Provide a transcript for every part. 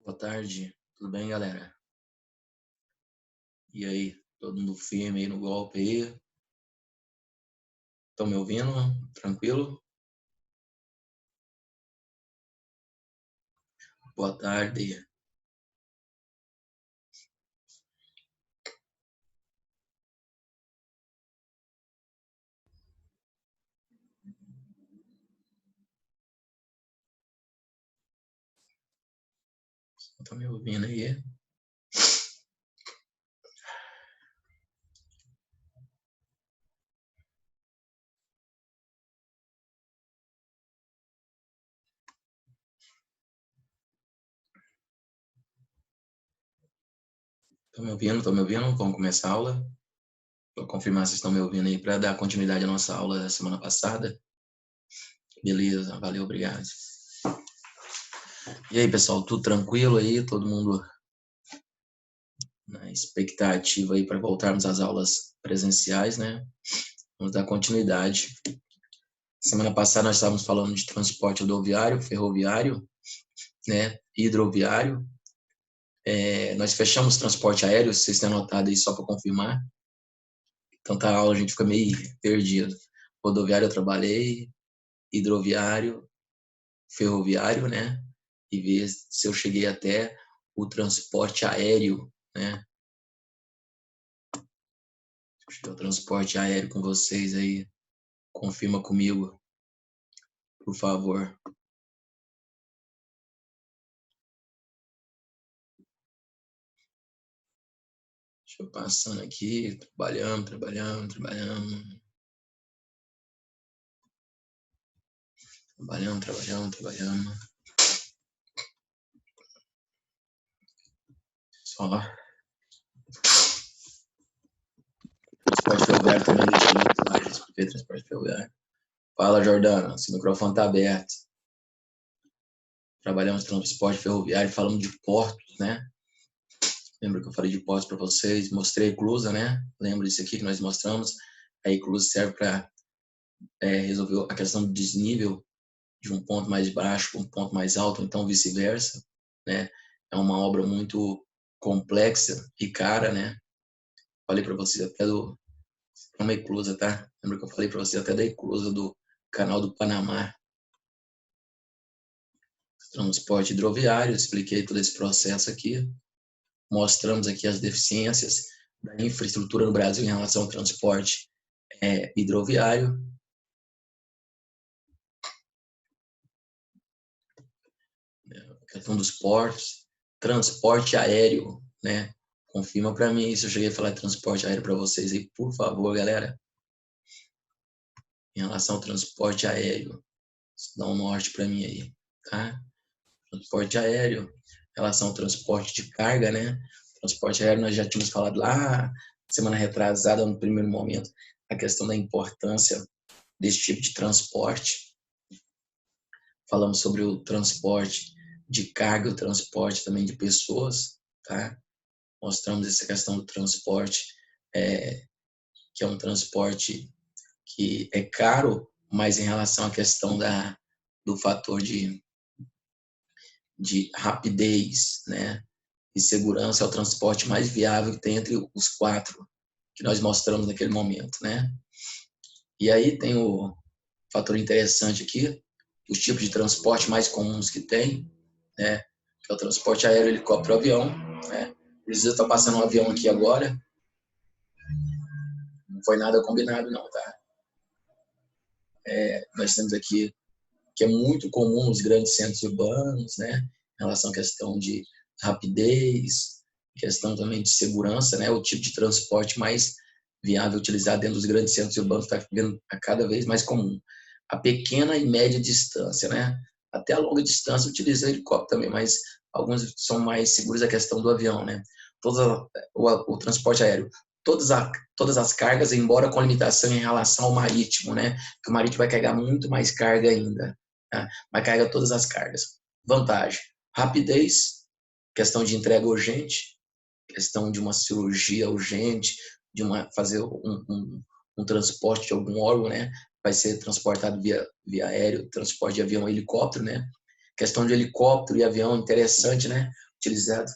Boa tarde, tudo bem, galera? E aí, todo mundo firme aí no golpe aí? Estão me ouvindo? Tranquilo? Boa tarde. Estão me ouvindo aí? Estão me ouvindo? Estão me ouvindo? Vamos começar a aula? Vou confirmar se estão me ouvindo aí para dar continuidade à nossa aula da semana passada. Beleza, valeu, obrigado. E aí, pessoal, tudo tranquilo aí? Todo mundo na expectativa aí para voltarmos às aulas presenciais, né? Vamos dar continuidade. Semana passada nós estávamos falando de transporte rodoviário, ferroviário, né? Hidroviário. Nós fechamos transporte aéreo, vocês têm anotado aí só para confirmar. Tanta aula a gente fica meio perdido. Rodoviário eu trabalhei, hidroviário, ferroviário, né? E ver se eu cheguei até o transporte aéreo, né? O transporte aéreo com vocês aí. Confirma comigo, por favor. Deixa eu passando aqui, trabalhando. Só lá. Transporte ferroviário também deixa muito mais, porque transporte ferroviário. Fala, Jordana, seu microfone está aberto. Trabalhamos no transporte ferroviário, falamos de portos, né? Lembra que eu falei de portos para vocês? Mostrei a eclusa, né? Lembra disso aqui que nós mostramos? A eclusa serve para resolver a questão do desnível de um ponto mais baixo para um ponto mais alto, então vice-versa, né? É uma obra muito complexa e cara, né? Falei para vocês até uma eclusa, tá? Lembra que eu falei para vocês até da eclusa do Canal do Panamá? Transporte hidroviário, expliquei todo esse processo aqui. Mostramos aqui as deficiências da infraestrutura no Brasil em relação ao transporte hidroviário. A questão dos portos, transporte aéreo, né? Confirma para mim se eu cheguei a falar de transporte aéreo para vocês aí, por favor, galera. Em relação ao transporte aéreo, dá um norte para mim aí, tá? Transporte aéreo, em relação ao transporte de carga, né? Transporte aéreo nós já tínhamos falado lá semana retrasada, no primeiro momento, a questão da importância desse tipo de transporte. Falamos sobre o transporte de carga, o transporte também de pessoas, tá? Mostramos essa questão do transporte, que é um transporte que é caro, mas em relação à questão do fator de rapidez, né? E segurança, é o transporte mais viável que tem entre os quatro que nós mostramos naquele momento, né? E aí tem o fator interessante aqui, os tipos de transporte mais comuns que tem, né? Que é o transporte aéreo, helicóptero, avião, né? Precisa estar passando um avião aqui agora. Não foi nada combinado, não, tá? Nós temos aqui que é muito comum nos grandes centros urbanos, né? Em relação à questão de rapidez, questão também de segurança, né? O tipo de transporte mais viável utilizado dentro dos grandes centros urbanos está ficando a cada vez mais comum. A pequena e média distância, né? Até a longa distância utiliza helicóptero também, mas alguns são mais seguros a questão do avião, né? O transporte aéreo, todas as cargas, embora com limitação em relação ao marítimo, né? Que o marítimo vai carregar muito mais carga ainda, tá? Mas carrega todas as cargas. Vantagem: rapidez, questão de entrega urgente, questão de uma cirurgia urgente, de fazer um transporte de algum órgão, né? Vai ser transportado via aéreo, transporte de avião e helicóptero, né? Questão de helicóptero e avião interessante, né? utilizado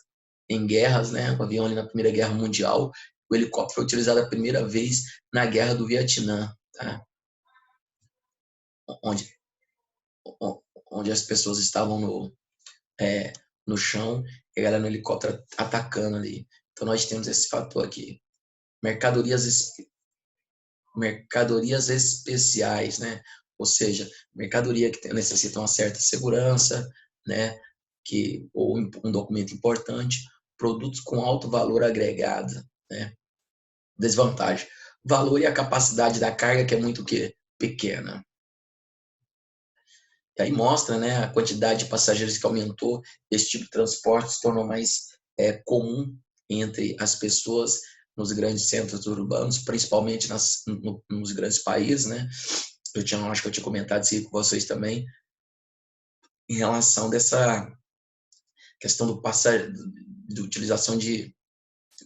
em guerras, né? O avião ali na Primeira Guerra Mundial. O helicóptero foi utilizado a primeira vez na Guerra do Vietnã, tá? Onde, onde as pessoas estavam no chão e a galera no helicóptero atacando ali. Então nós temos esse fator aqui. Mercadorias especiais, né? Ou seja, mercadoria que necessita uma certa segurança, né? Ou um documento importante, produtos com alto valor agregado, né? Desvantagem. Valor e a capacidade da carga, que é muito o quê? Pequena. E aí mostra, né, a quantidade de passageiros que aumentou, esse tipo de transporte se tornou mais comum entre as pessoas nos grandes centros urbanos, principalmente nos grandes países, né? Acho que eu tinha comentado isso com vocês também, em relação dessa questão de utilização de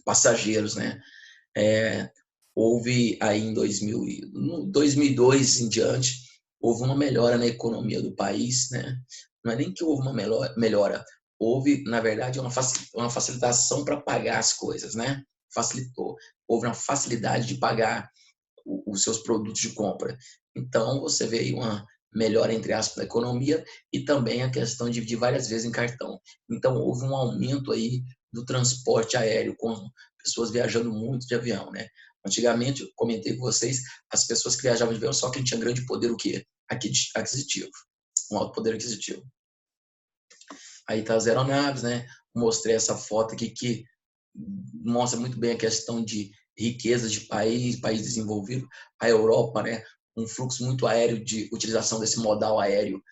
passageiros, né? Houve aí em 2002 em diante, houve uma melhora na economia do país, né? Não é nem que houve uma melhora, houve, na verdade, uma facilitação para pagar as coisas, né? Facilitou. Houve uma facilidade de pagar os seus produtos de compra. Então, você vê aí uma melhora, entre aspas, da economia e também a questão de dividir várias vezes em cartão. Então, houve um aumento aí do transporte aéreo, com pessoas viajando muito de avião, né? Antigamente, eu comentei com vocês, as pessoas que viajavam de avião só quem tinha grande poder, o quê? Aquisitivo. Um alto poder aquisitivo. Aí tá as aeronaves, né? Mostrei essa foto aqui que mostra muito bem a questão de riqueza de país desenvolvido. A Europa, né? Um fluxo muito aéreo de utilização desse modal aéreo,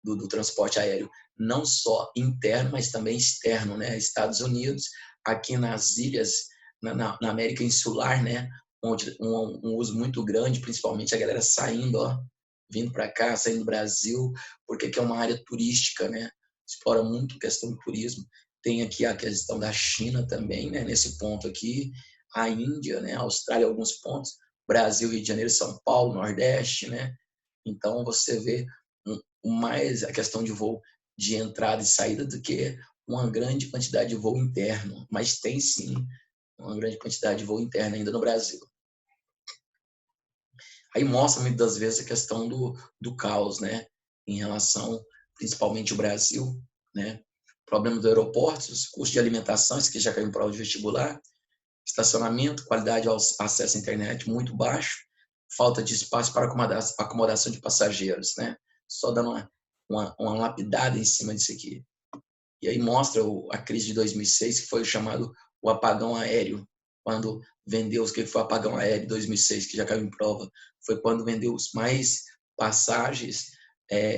do transporte aéreo, não só interno, mas também externo, né? Estados Unidos, aqui nas ilhas, na América Insular, né? Onde um uso muito grande, principalmente a galera saindo, ó, vindo para cá, saindo do Brasil, porque aqui é uma área turística, né? Explora muito a questão do turismo. Tem aqui a questão da China também, né? Nesse ponto aqui, a Índia, né? A Austrália, alguns pontos, Brasil, Rio de Janeiro, São Paulo, Nordeste, né? Então você vê mais a questão de voo de entrada e saída do que uma grande quantidade de voo interno, mas tem sim uma grande quantidade de voo interno ainda no Brasil. Aí mostra muitas das vezes a questão do caos, né? Em relação, principalmente o Brasil, né? Problema dos aeroportos, custo de alimentação, isso que já caiu em prova de vestibular, estacionamento, qualidade ao acesso à internet muito baixo, falta de espaço para acomodação de passageiros, né? Só dando uma lapidada em cima disso aqui. E aí mostra a crise de 2006, que foi o chamado o apagão aéreo, quando vendeu, o que foi o apagão aéreo de 2006, que já caiu em prova, foi quando vendeu os mais passagens,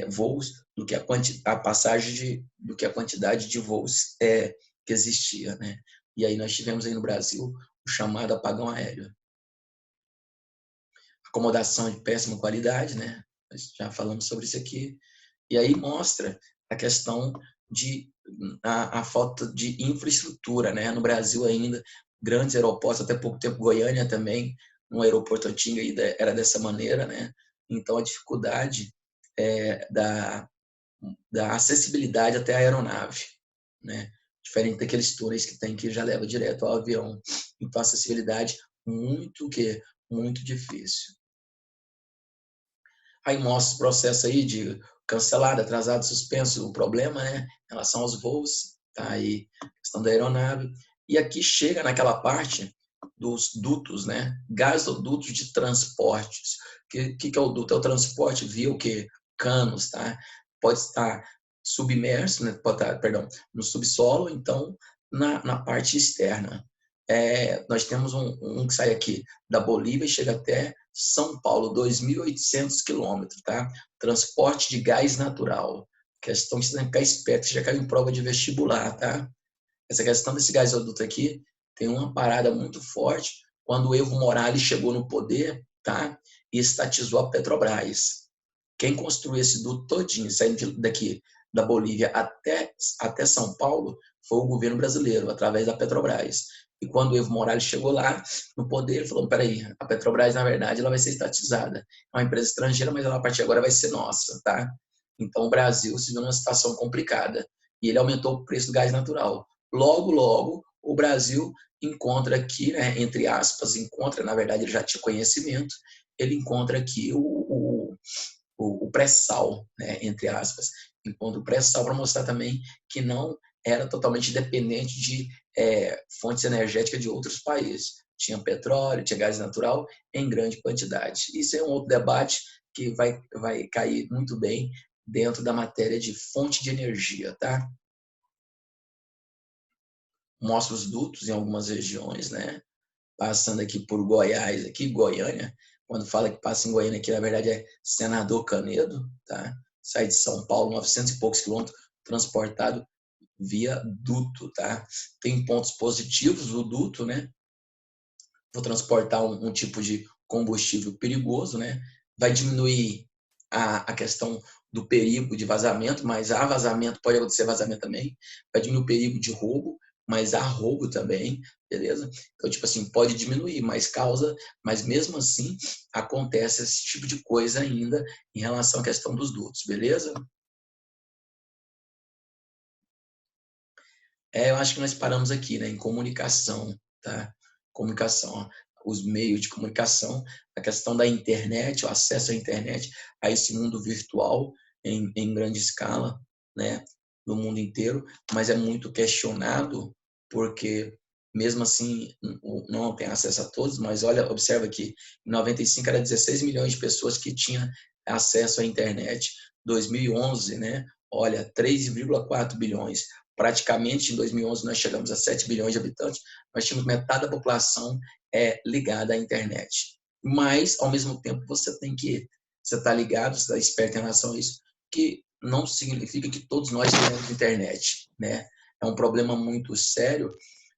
voos, do que a passagem do que a quantidade de voos que existia, né? E aí nós tivemos aí no Brasil o chamado apagão aéreo. Acomodação de péssima qualidade, né? Nós já falamos sobre isso aqui. E aí mostra a questão de a falta de infraestrutura, né? No Brasil ainda, grandes aeroportos, até pouco tempo Goiânia também, um aeroporto antigo era dessa maneira, né? Então a dificuldade da acessibilidade até a aeronave, né? Diferente daqueles túneis que tem que já leva direto ao avião. Então a acessibilidade muito difícil. Aí mostra o processo aí de cancelado, atrasado, suspenso, o problema, né, em relação aos voos, tá aí a questão da aeronave. E aqui chega naquela parte dos dutos, né, gasodutos de transportes. Que é o duto? É o transporte via o quê? Canos, tá? Pode estar submerso, né, pode estar, perdão, no subsolo, então na parte externa. Nós temos um que sai aqui da Bolívia e chega até São Paulo, 2.800 quilômetros, tá? Transporte de gás natural. Questão que você tem que ficar esperto, você já caiu em prova de vestibular, tá? Essa questão desse gasoduto aqui tem uma parada muito forte quando o Evo Morales chegou no poder, tá? E estatizou a Petrobras. Quem construiu esse duto todinho, saindo daqui da Bolívia até São Paulo, foi o governo brasileiro, através da Petrobras. E quando o Evo Morales chegou lá no poder, ele falou, peraí, a Petrobras, na verdade, ela vai ser estatizada. É uma empresa estrangeira, mas ela, a partir de agora, vai ser nossa, tá? Então, o Brasil se viu numa situação complicada. E ele aumentou o preço do gás natural. logo, logo, o Brasil encontra aqui, né, entre aspas, encontra, na verdade ele já tinha conhecimento, ele encontra aqui o pré-sal, né, entre aspas, encontra o pré-sal para mostrar também que não era totalmente dependente de fontes energéticas de outros países. Tinha petróleo, tinha gás natural em grande quantidade. Isso é um outro debate que vai cair muito bem dentro da matéria de fonte de energia, tá? Mostra os dutos em algumas regiões, né? Passando aqui por Goiás, aqui Goiânia, quando fala que passa em Goiânia, aqui na verdade é Senador Canedo, tá? Sai de São Paulo, 900 e poucos quilômetros, transportado via duto, tá? Tem pontos positivos o duto, né? Vou transportar um tipo de combustível perigoso, né? Vai diminuir a questão do perigo de vazamento, mas há vazamento, pode acontecer vazamento também, vai diminuir o perigo de roubo, mas há roubo também, beleza? Então, tipo assim, pode diminuir, mas mesmo assim acontece esse tipo de coisa ainda em relação à questão dos dutos, beleza? Eu acho que nós paramos aqui, né, em comunicação, tá? Comunicação, ó, os meios de comunicação, a questão da internet, o acesso à internet, a esse mundo virtual em grande escala, né, no mundo inteiro, mas é muito questionado porque mesmo assim não tem acesso a todos, mas olha, observa que em 95 era 16 milhões de pessoas que tinham acesso à internet, 2011, né, olha, 3,4 bilhões. Praticamente em 2011 nós chegamos a 7 bilhões de habitantes, nós tínhamos metade da população ligada à internet. Mas, ao mesmo tempo, você está ligado, você está esperto em relação a isso, que não significa que todos nós temos internet, né? É um problema muito sério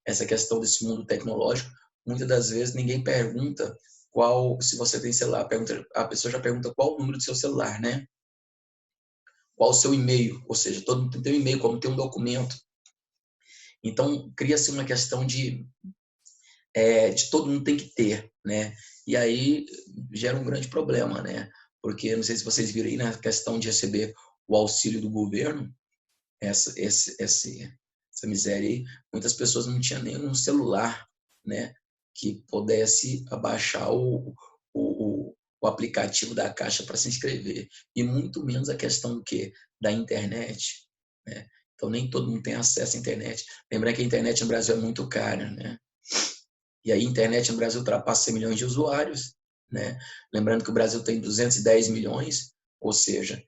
essa questão desse mundo tecnológico. Muitas das vezes ninguém pergunta se você tem celular, a pessoa já pergunta qual o número do seu celular, né? Qual o seu e-mail, ou seja, todo mundo tem um e-mail, como tem um documento. Então, cria-se uma questão de todo mundo tem que ter, né? E aí gera um grande problema, né? Porque, não sei se vocês viram aí, na questão de receber o auxílio do governo, essa miséria aí, muitas pessoas não tinham nem um celular, né? Que pudesse abaixar o aplicativo da Caixa para se inscrever. E muito menos a questão do quê? Da internet, né? Então, nem todo mundo tem acesso à internet. Lembrando que a internet no Brasil é muito cara, né? E aí a internet no Brasil ultrapassa 100 milhões de usuários, né? Lembrando que o Brasil tem 210 milhões, ou seja,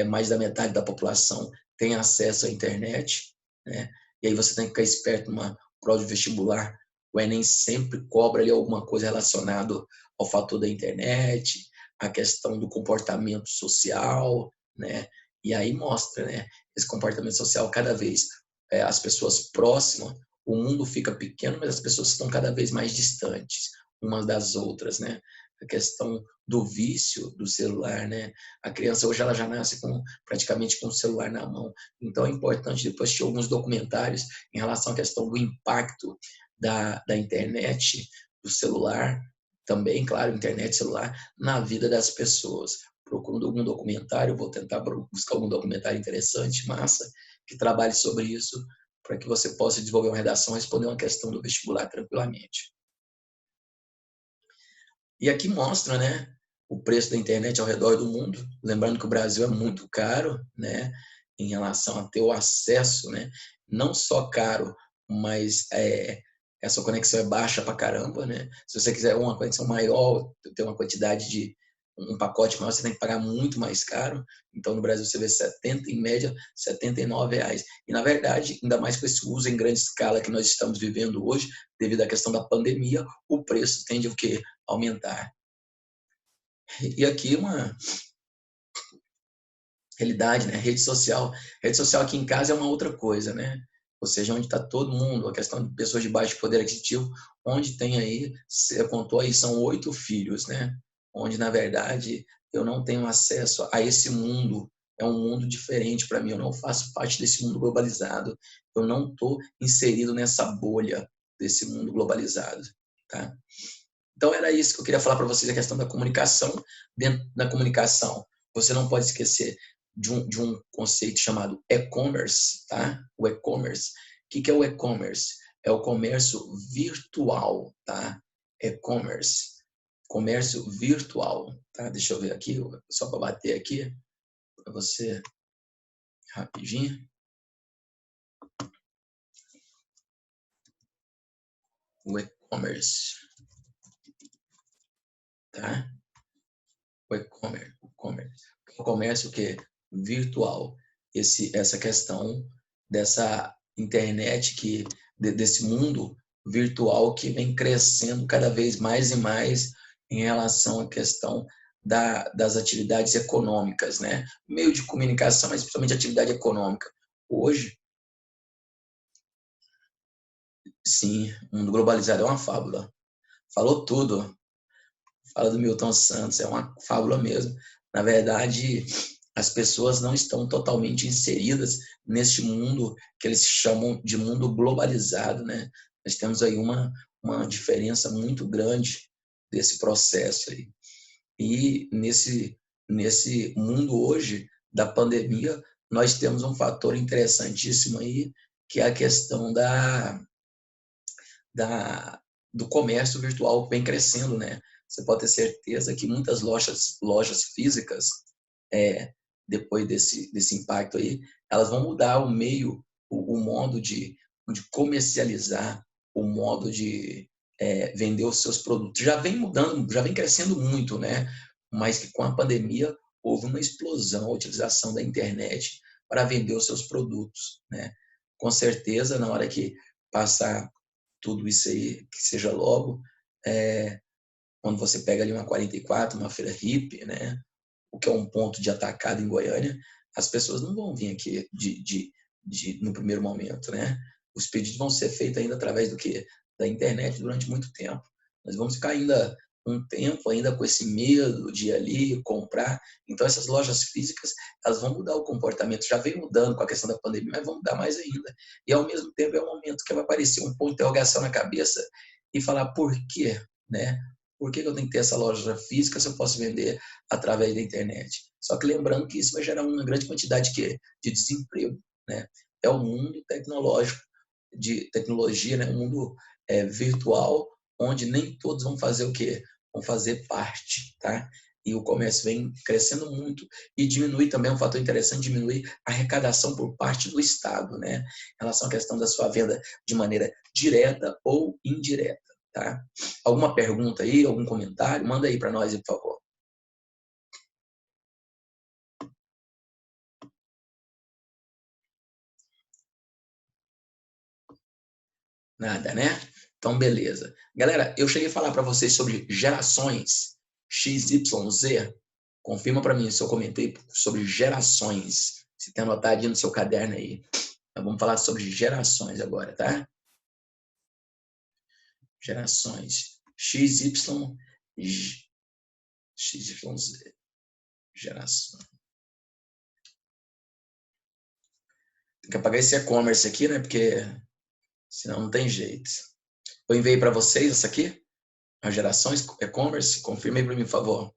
mais da metade da população tem acesso à internet, né? E aí você tem que ficar esperto numa prova de vestibular. O Enem sempre cobra ali alguma coisa relacionada ao fator da internet, a questão do comportamento social, né? E aí mostra, né? Esse comportamento social cada vez as pessoas próximas, o mundo fica pequeno, mas as pessoas estão cada vez mais distantes umas das outras, né? A questão do vício do celular, né? A criança hoje ela já nasce praticamente com o celular na mão. Então é importante depois assistir alguns documentários em relação à questão do impacto da internet, do celular, também, claro, internet, celular, na vida das pessoas. Procurando algum documentário, vou tentar buscar algum documentário interessante, massa, que trabalhe sobre isso, para que você possa desenvolver uma redação e responder uma questão do vestibular tranquilamente. E aqui mostra, né, o preço da internet ao redor do mundo, lembrando que o Brasil é muito caro, né, em relação a ter o acesso, né, não só caro, mas essa conexão é baixa pra caramba, né? Se você quiser uma conexão maior, ter uma quantidade de um pacote maior, você tem que pagar muito mais caro. Então, no Brasil, você vê 70, em média, R$ 79. E, na verdade, ainda mais com esse uso em grande escala que nós estamos vivendo hoje, devido à questão da pandemia, o preço tende a quê? Aumentar. E aqui uma realidade, né? Rede social. Rede social aqui em casa é uma outra coisa, né? Ou seja, onde está todo mundo, a questão de pessoas de baixo poder aquisitivo, onde tem aí, você contou aí, são 8 filhos, né? Onde, na verdade, eu não tenho acesso a esse mundo. É um mundo diferente para mim, eu não faço parte desse mundo globalizado. Eu não estou inserido nessa bolha desse mundo globalizado, tá? Então, era isso que eu queria falar para vocês, a questão da comunicação. Dentro da comunicação, você não pode esquecer de um conceito chamado e-commerce, tá? O e-commerce, que é o e-commerce? É o comércio virtual, tá? E-commerce, comércio virtual, tá? Deixa eu ver aqui, só para bater aqui, para você, rapidinho. O e-commerce, tá? O e-commerce, o comércio que virtual, essa questão dessa internet desse mundo virtual que vem crescendo cada vez mais e mais em relação à questão das atividades econômicas, né? Meio de comunicação, mas principalmente atividade econômica. Hoje, sim, o mundo globalizado é uma fábula. Falou tudo. Fala do Milton Santos, é uma fábula mesmo. Na verdade, as pessoas não estão totalmente inseridas neste mundo que eles chamam de mundo globalizado, né? Nós temos aí uma diferença muito grande desse processo aí. E nesse mundo hoje da pandemia, nós temos um fator interessantíssimo aí, que é a questão do comércio virtual que vem crescendo, né? Você pode ter certeza que muitas lojas físicas, depois desse impacto aí, elas vão mudar o meio, o modo de comercializar, o modo de vender os seus produtos. Já vem mudando, já vem crescendo muito, né? Mas que com a pandemia houve uma explosão, a utilização da internet para vender os seus produtos, né? Com certeza, na hora que passar tudo isso aí, que seja logo, quando você pega ali uma 44, uma feira hippie, né? O que é um ponto de atacado em Goiânia, as pessoas não vão vir aqui no primeiro momento, né? Os pedidos vão ser feitos ainda através do quê? Da internet durante muito tempo. Nós vamos ficar ainda um tempo ainda com esse medo de ir ali comprar. Então essas lojas físicas, elas vão mudar o comportamento. Já vem mudando com a questão da pandemia, mas vão mudar mais ainda. E ao mesmo tempo é um momento que vai aparecer um ponto de interrogação na cabeça e falar por quê, né? Por que eu tenho que ter essa loja física se eu posso vender através da internet? Só que lembrando que isso vai gerar uma grande quantidade de desemprego, né? É o mundo tecnológico, de tecnologia, né? Um mundo virtual, onde nem todos vão fazer o quê? Vão fazer parte, tá? E o comércio vem crescendo muito e diminui também, um fator interessante, diminui a arrecadação por parte do Estado, né? Em relação à questão da sua venda de maneira direta ou indireta, tá? Alguma pergunta aí, algum comentário? Manda aí para nós, por favor. Nada, né? Então, beleza. Galera, eu cheguei a falar para vocês sobre gerações X, Y, Z. Confirma para mim se eu comentei sobre gerações. Se tem anotadinho no seu caderno aí. Nós vamos falar sobre gerações agora, tá? Gerações. X, Y, Z. Geração. Tem que apagar esse e-commerce aqui, né? Porque senão não tem jeito. Eu enviei para vocês essa aqui, as gerações e-commerce. Confirme aí para mim, por favor.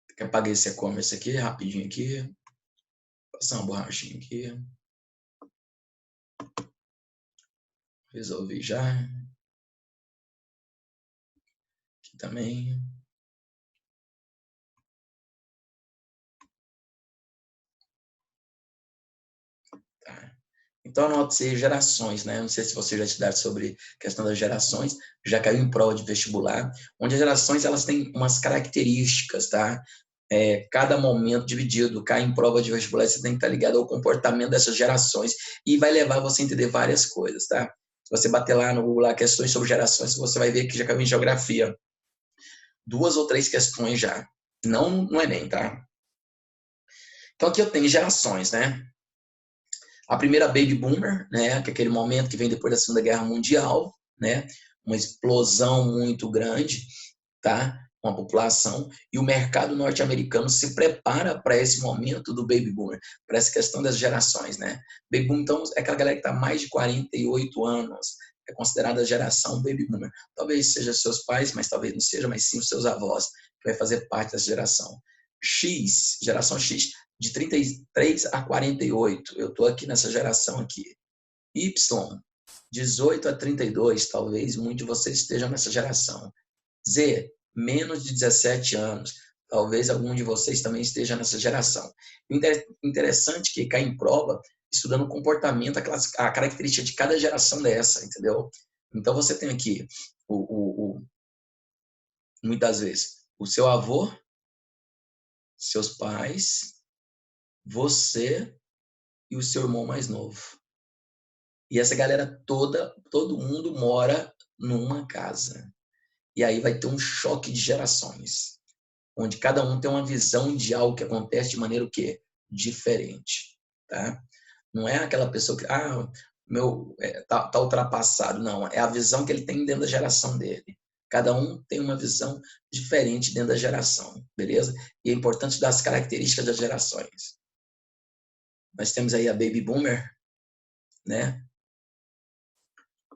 Tem que apagar esse e-commerce aqui, rapidinho aqui. Passar uma borrachinha aqui. Resolvi já. Aqui também. Tá. Então, anote-se gerações, né? Não sei se você já estudaram sobre a questão das gerações, já caiu em prova de vestibular, onde as gerações elas têm umas características, tá? Cada momento dividido, cai em prova de vestibular, você tem que estar ligado ao comportamento dessas gerações e vai levar você a entender várias coisas, tá? Se você bater lá no Google lá, questões sobre gerações, você vai ver que já caiu em geografia. 2 ou 3 questões já. Não no Enem, tá? Então aqui eu tenho gerações, né? A primeira baby boomer, né, que é aquele momento que vem depois da Segunda Guerra Mundial, né, uma explosão muito grande, tá, com a população, e o mercado norte-americano se prepara para esse momento do baby boomer, para essa questão das gerações, né. Baby boomer, então, é aquela galera que está mais de 48 anos, é considerada a geração baby boomer. Talvez seja seus pais, mas talvez não seja, mas sim os seus avós, que vai fazer parte dessa geração. X, geração X, de 33 a 48. Eu estou aqui nessa geração aqui. Y, 18 a 32, talvez muitos de vocês estejam nessa geração. Z, menos de 17 anos. Talvez algum de vocês também esteja nessa geração. Interessante que cai em prova, estudando o comportamento, a característica de cada geração dessa, entendeu? Então, você tem aqui, muitas vezes, o seu avô, seus pais, você e o seu irmão mais novo. E essa galera toda, todo mundo mora numa casa. E aí vai ter um choque de gerações, onde cada um tem uma visão de algo que acontece de maneira o quê? Diferente, tá? Não é aquela pessoa que, tá ultrapassado, não. É a visão que ele tem dentro da geração dele. Cada um tem uma visão diferente dentro da geração, beleza? E é importante dar as características das gerações. Nós temos aí a Baby Boomer, né?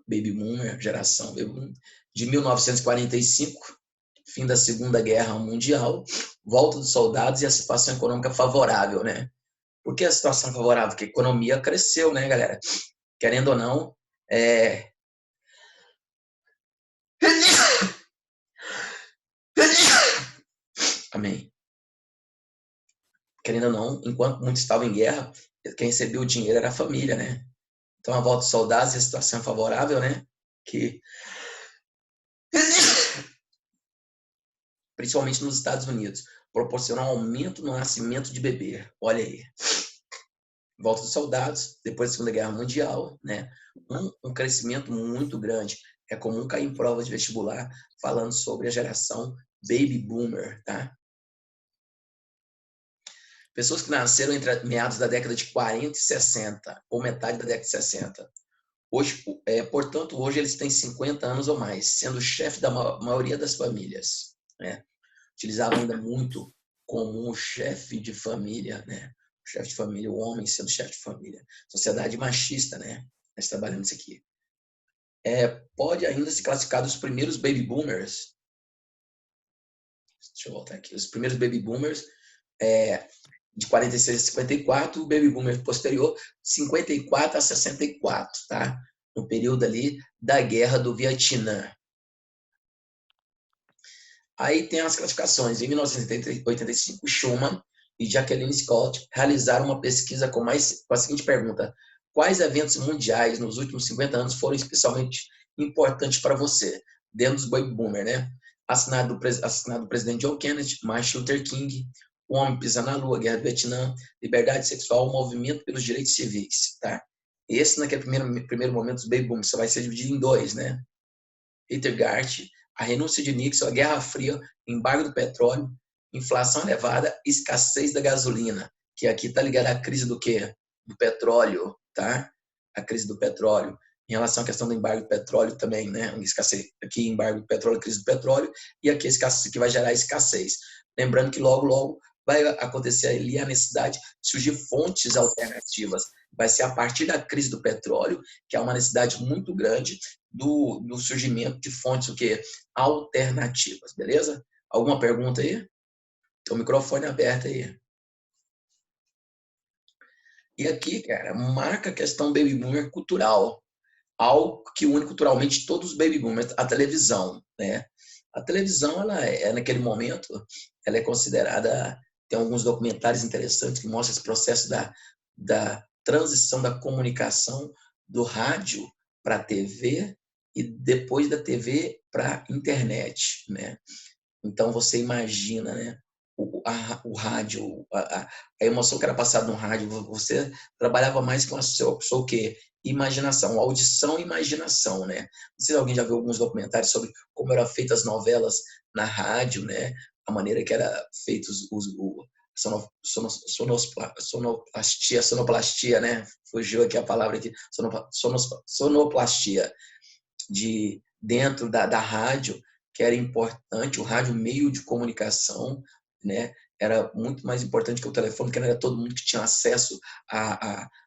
Baby Boomer, geração Baby Boomer, de 1945, fim da Segunda Guerra Mundial, volta dos soldados e a situação econômica favorável, né? Por que a situação favorável? Porque a economia cresceu, né, galera? Querendo ou não, Amém. Querendo ou não, enquanto muitos estavam em guerra, quem recebia o dinheiro era a família, né? Então, a volta dos soldados e a situação favorável, né? Que, principalmente nos Estados Unidos, proporcionou um aumento no nascimento de bebê. Olha aí. Volta dos soldados, depois da Segunda Guerra Mundial, né? Um crescimento muito grande. É comum cair em prova de vestibular falando sobre a geração Baby Boomer, tá? Pessoas que nasceram entre meados da década de 40 e 60, ou metade da década de 60. Hoje, portanto, hoje eles têm 50 anos ou mais, sendo chefe da maioria das famílias, né? Utilizavam ainda muito comum o chefe de família, né? O chefe de família, o homem sendo chefe de família. Sociedade machista, né? Nós trabalhamos isso aqui. Pode ainda se classificar dos primeiros baby boomers. Deixa eu voltar aqui. Os primeiros baby boomers de 46 a 54, o baby boomer posterior, 54 a 64, tá? No período ali da Guerra do Vietnã. Aí tem as classificações. Em 1985, Schuman e Jacqueline Scott realizaram uma pesquisa com a seguinte pergunta: quais eventos mundiais nos últimos 50 anos foram especialmente importantes para você? Dentro dos baby boomer, né? Assinado do presidente John Kennedy, Martin Luther King, O Homem Pisa na Lua, Guerra do Vietnã, Liberdade Sexual, Movimento pelos Direitos Civis, tá? Esse, naquele primeiro momento dos baby boomers, só vai ser dividido em dois, né? Hitlergart, a renúncia de Nixon, a Guerra Fria, embargo do petróleo, inflação elevada, escassez da gasolina, que aqui está ligada à crise do quê? Do petróleo, tá? A crise do petróleo. Em relação à questão do embargo do petróleo também, né? Escassez, aqui embargo do petróleo, crise do petróleo, e aqui escassez, que vai gerar escassez. Lembrando que logo vai acontecer ali a necessidade de surgir fontes alternativas. Vai ser a partir da crise do petróleo, que é uma necessidade muito grande do surgimento de fontes o quê? Alternativas, beleza? Alguma pergunta aí? Tem o microfone aberto aí. E aqui, cara, marca a questão baby boomer cultural. Algo que une culturalmente todos os baby boomers, a televisão, né? A televisão, ela naquele momento, ela é considerada, tem alguns documentários interessantes que mostram esse processo da transição da comunicação do rádio para a TV e depois da TV para a internet, né? Então, você imagina, né? O rádio, a emoção que era passada no rádio, você trabalhava mais com a sua o quê? Imaginação, audição e imaginação, né? Não sei se alguém já viu alguns documentários sobre como eram feitas as novelas na rádio, né? A maneira que era feitos sonoplastia, né? Fugiu aqui a palavra aqui, sonoplastia de dentro da rádio, que era importante, o rádio meio de comunicação, né? Era muito mais importante que o telefone, porque não era todo mundo que tinha acesso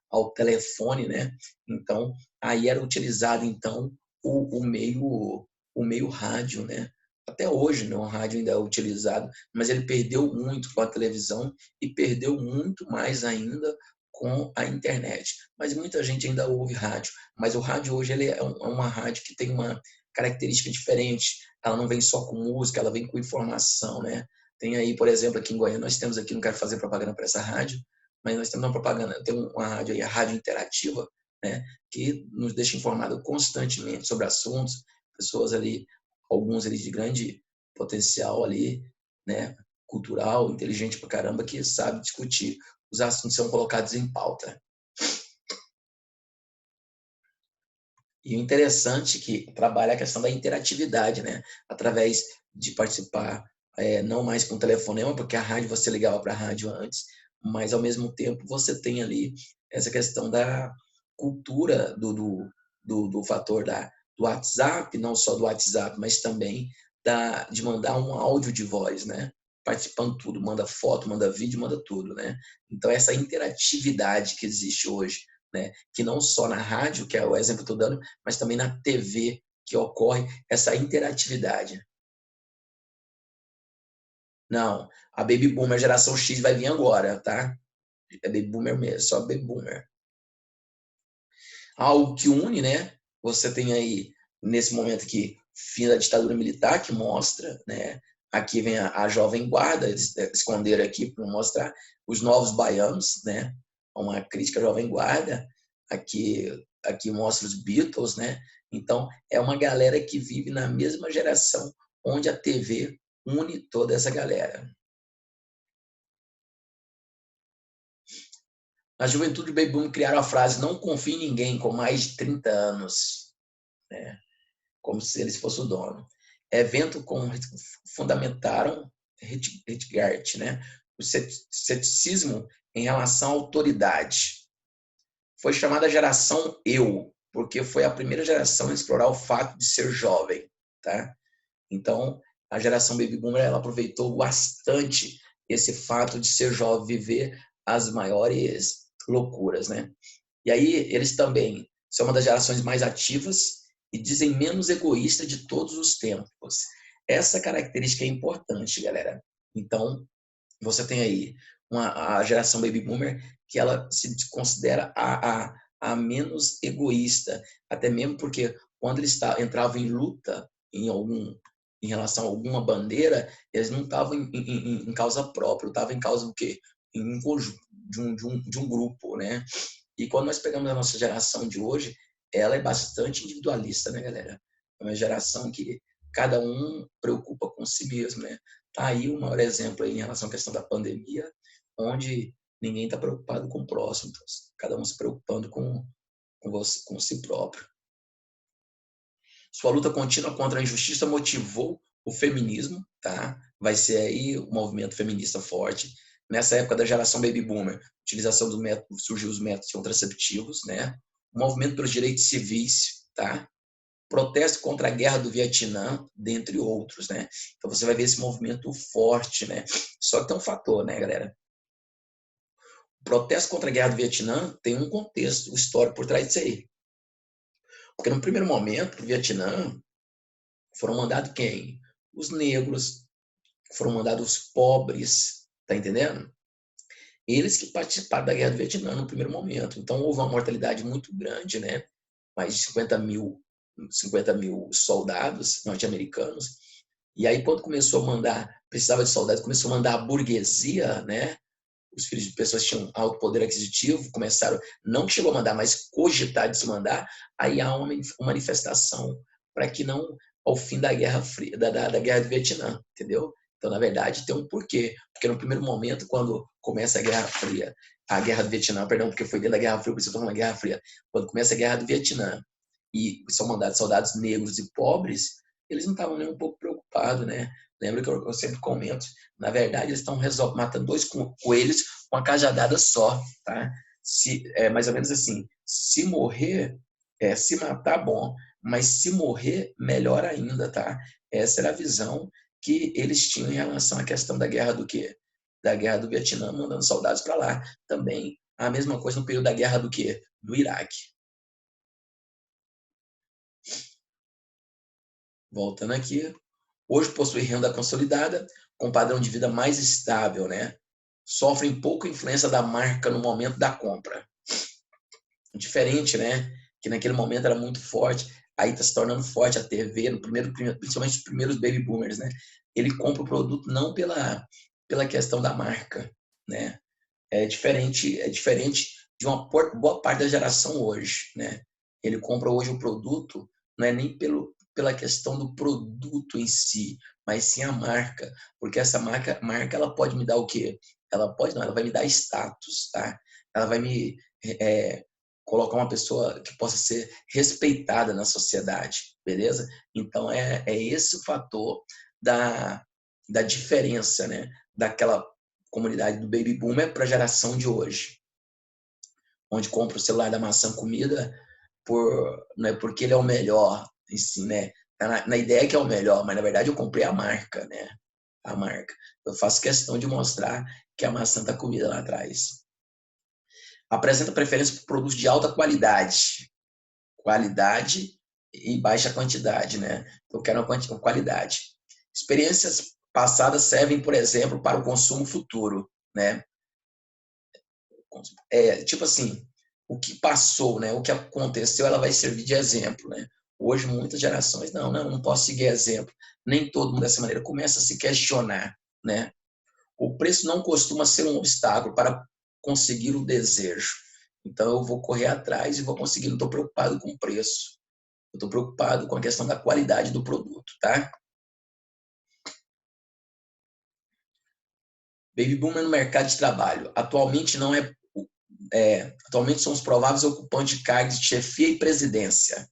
ao telefone, né? Então, aí era utilizado então o meio rádio, né? Até hoje, né, o rádio ainda é utilizado, mas ele perdeu muito com a televisão e perdeu muito mais ainda com a internet. Mas muita gente ainda ouve rádio, mas o rádio hoje ele é uma rádio que tem uma característica diferente. Ela não vem só com música, ela vem com informação, né? Tem aí, por exemplo, aqui em Goiânia, nós temos aqui, não quero fazer propaganda para essa rádio, mas nós temos uma propaganda, tem uma rádio aí, a Rádio Interativa, né, que nos deixa informado constantemente sobre assuntos, pessoas ali, alguns ali de grande potencial ali, né, cultural, inteligente pra caramba, que sabe discutir os assuntos que são colocados em pauta. E o interessante é que trabalha a questão da interatividade, né, através de participar, não mais com telefonema, porque a rádio você ligava para a rádio antes, mas ao mesmo tempo você tem ali essa questão da cultura do fator do WhatsApp, não só do WhatsApp, mas também de mandar um áudio de voz, né? Participando tudo, manda foto, manda vídeo, manda tudo, né? Então essa interatividade que existe hoje, né? Que não só na rádio, que é o exemplo que eu estou dando, mas também na TV que ocorre essa interatividade. Não, a Baby Boomer geração X vai vir agora, tá? É Baby Boomer mesmo, só Baby Boomer. Algo que une, né? Você tem aí, nesse momento aqui, fim da ditadura militar, que mostra, né? Aqui vem a Jovem Guarda, eles esconderam aqui para mostrar os novos baianos, né? Uma crítica à Jovem Guarda. Aqui mostra os Beatles, né? Então, é uma galera que vive na mesma geração, onde a TV une toda essa galera. Na juventude do Baby Boom criaram a frase "não confie em ninguém com mais de 30 anos", né? Como se eles fossem o dono. Evento com fundamentaram Hitgart, né? O ceticismo em relação à autoridade. Foi chamada geração eu, porque foi a primeira geração a explorar o fato de ser jovem, tá? Então, a geração Baby Boomer ela aproveitou bastante esse fato de ser jovem, viver as maiores loucuras, né? E aí eles também são uma das gerações mais ativas e dizem menos egoísta de todos os tempos. Essa característica é importante, galera. Então, você tem aí a geração Baby Boomer que ela se considera a menos egoísta, até mesmo porque quando eles entravam em luta em relação a alguma bandeira, eles não estavam em causa própria, estavam em causa do quê? Em um conjunto, de um grupo, né? E quando nós pegamos a nossa geração de hoje, ela é bastante individualista, né, galera? É uma geração que cada um preocupa com si mesmo, né? Tá aí o maior exemplo aí em relação à questão da pandemia, onde ninguém está preocupado com o próximo, cada um se preocupando com si próprio. Sua luta contínua contra a injustiça motivou o feminismo, tá? Vai ser aí o movimento feminista forte. Nessa época da geração Baby Boomer, utilização dos métodos, surgiu os métodos contraceptivos, né? O movimento pelos direitos civis, tá? Protesto contra a guerra do Vietnã, dentre outros, né? Então você vai ver esse movimento forte, né? Só que tem um fator, né, galera? O protesto contra a guerra do Vietnã tem um contexto histórico por trás disso aí. Porque no primeiro momento, o Vietnã foram mandados quem? Os negros, foram mandados os pobres, tá entendendo? Eles que participaram da guerra do Vietnã no primeiro momento. Então houve uma mortalidade muito grande, né? Mais de 50 mil soldados norte-americanos. E aí, quando começou a mandar, precisava de soldados, começou a mandar a burguesia, né? Os filhos de pessoas que tinham alto poder aquisitivo, começaram, não que chegou a mandar, mas cogitar de se mandar, aí há uma manifestação para que não, ao fim da Guerra Fria, da Guerra do Vietnã, entendeu? Então, na verdade, tem um porquê. Porque no primeiro momento, quando começa a Guerra Fria, a Guerra do Vietnã, perdão, porque foi dentro da Guerra Fria, por isso eu estou falando da Guerra Fria, quando começa a Guerra do Vietnã e são mandados soldados negros e pobres, eles não estavam nem um pouco preocupados, né? Lembra que eu sempre comento, na verdade, eles estão matando dois coelhos com uma cajadada só, tá? É mais ou menos assim, se morrer, se matar, bom, mas se morrer, melhor ainda, tá? Essa era a visão que eles tinham em relação à questão da guerra do quê? Da guerra do Vietnã, mandando soldados para lá. Também a mesma coisa no período da guerra do quê? Do Iraque. Voltando aqui, Hoje possui renda consolidada, com padrão de vida mais estável, né? Sofrem pouca influência da marca no momento da compra. Diferente, né? Que naquele momento era muito forte, aí está se tornando forte a TV, principalmente os primeiros baby boomers, né? Ele compra o produto não pela questão da marca, né? É diferente de uma boa parte da geração hoje, né? Ele compra hoje o produto, não é nem pela questão do produto em si, mas sim a marca, porque essa marca ela pode me dar o quê? Ela pode não, ela vai me dar status, tá? Ela vai me colocar uma pessoa que possa ser respeitada na sociedade, beleza? Então é esse o fator da diferença, né? Daquela comunidade do baby boomer para a geração de hoje, onde compra o celular da Maçã Comida não é porque ele é o melhor em si, né? Na ideia que é o melhor, mas na verdade eu comprei a marca, né? A marca. Eu faço questão de mostrar que a maçã está comida lá atrás. Apresenta preferência por produtos de alta qualidade. Qualidade e baixa quantidade, né? Eu quero uma qualidade. Experiências passadas servem, por exemplo, para o consumo futuro, né? Tipo assim, o que passou, né? O que aconteceu, ela vai servir de exemplo, né? Hoje, muitas gerações, não posso seguir exemplo. Nem todo mundo dessa maneira começa a se questionar, né? O preço não costuma ser um obstáculo para conseguir o desejo. Então, eu vou correr atrás e vou conseguir. Não estou preocupado com o preço. Eu estou preocupado com a questão da qualidade do produto, tá? Baby boomer no mercado de trabalho. Atualmente não atualmente são os prováveis ocupantes de cargos de chefia e presidência.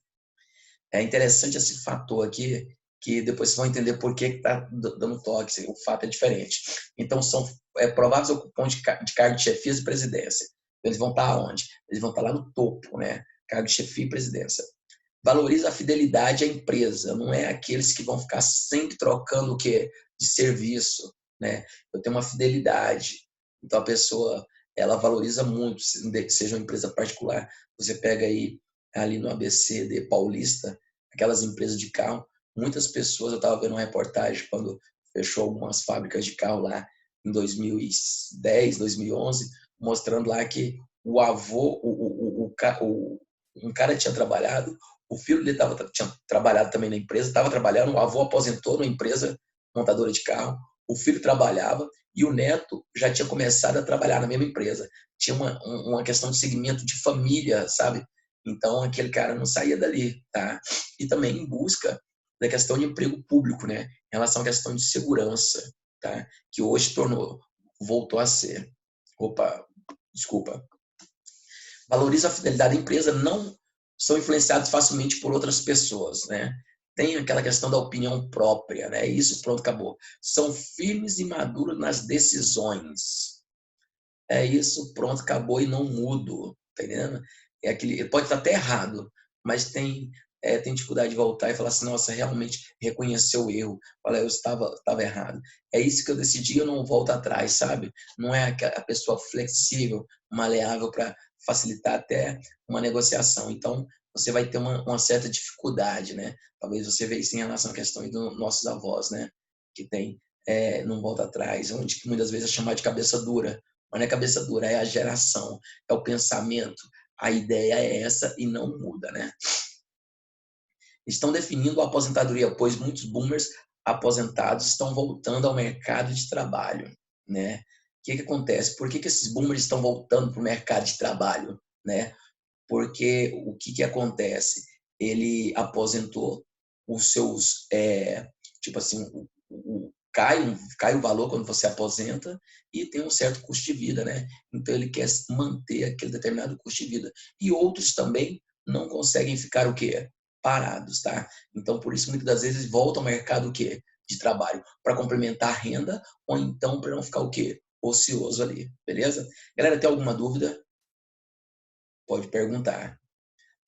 É interessante esse fator aqui, que depois vocês vão entender por que está dando toque, o fato é diferente. Então, são prováveis ocupantes de cargo de chefia e presidência. Eles vão estar onde? Eles vão estar lá no topo, né? Cargo de chefia e presidência. Valoriza a fidelidade à empresa, não é aqueles que vão ficar sempre trocando o quê? De serviço, né? Eu tenho uma fidelidade. Então, a pessoa, ela valoriza muito, seja uma empresa particular. Você pega aí, ali no ABCD Paulista, aquelas empresas de carro, muitas pessoas, eu estava vendo uma reportagem quando fechou algumas fábricas de carro lá em 2010, 2011, mostrando lá que o avô, um cara tinha trabalhado, o filho dele tinha trabalhado também na empresa, estava trabalhando, o avô aposentou numa empresa montadora de carro, o filho trabalhava e o neto já tinha começado a trabalhar na mesma empresa. Tinha uma questão de segmento de família, sabe? Então, aquele cara não saía dali, tá? E também em busca da questão de emprego público, né? Em relação à questão de segurança, tá? Que hoje voltou a ser. Opa, desculpa. Valoriza a fidelidade da empresa, não são influenciados facilmente por outras pessoas, né? Tem aquela questão da opinião própria, né? Isso, pronto, acabou. São firmes e maduros nas decisões. É isso, pronto, acabou e não mudo, tá entendendo? Ele pode estar até errado, mas tem dificuldade de voltar e falar assim, nossa, realmente reconheceu o erro. Olha, eu estava errado. É isso que eu decidi, eu não volto atrás, sabe? Não é a pessoa flexível, maleável para facilitar até uma negociação. Então, você vai ter uma certa dificuldade, né? Talvez você veja isso em relação à questão dos nossos avós, né? Que não volta atrás, onde muitas vezes é chamado de cabeça dura. Mas não é cabeça dura, é a geração, é o pensamento. A ideia é essa e não muda, né? Estão definindo a aposentadoria, pois muitos boomers aposentados estão voltando ao mercado de trabalho, né? O que acontece? Por que esses boomers estão voltando para o mercado de trabalho, né? Porque o que acontece? Ele aposentou os seus, tipo assim, cai o valor quando você aposenta e tem um certo custo de vida, né? Então ele quer manter aquele determinado custo de vida. E outros também não conseguem ficar o quê? Parados, tá? Então por isso muitas das vezes voltam ao mercado o quê? De trabalho para complementar a renda ou então para não ficar o quê? Ocioso ali, beleza? Galera, tem alguma dúvida? Pode perguntar.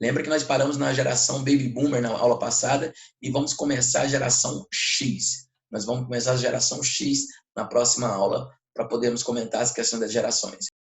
Lembra que nós paramos na geração Baby Boomer na aula passada e vamos começar a geração X. Nós vamos começar a geração X na próxima aula para podermos comentar as questões das gerações.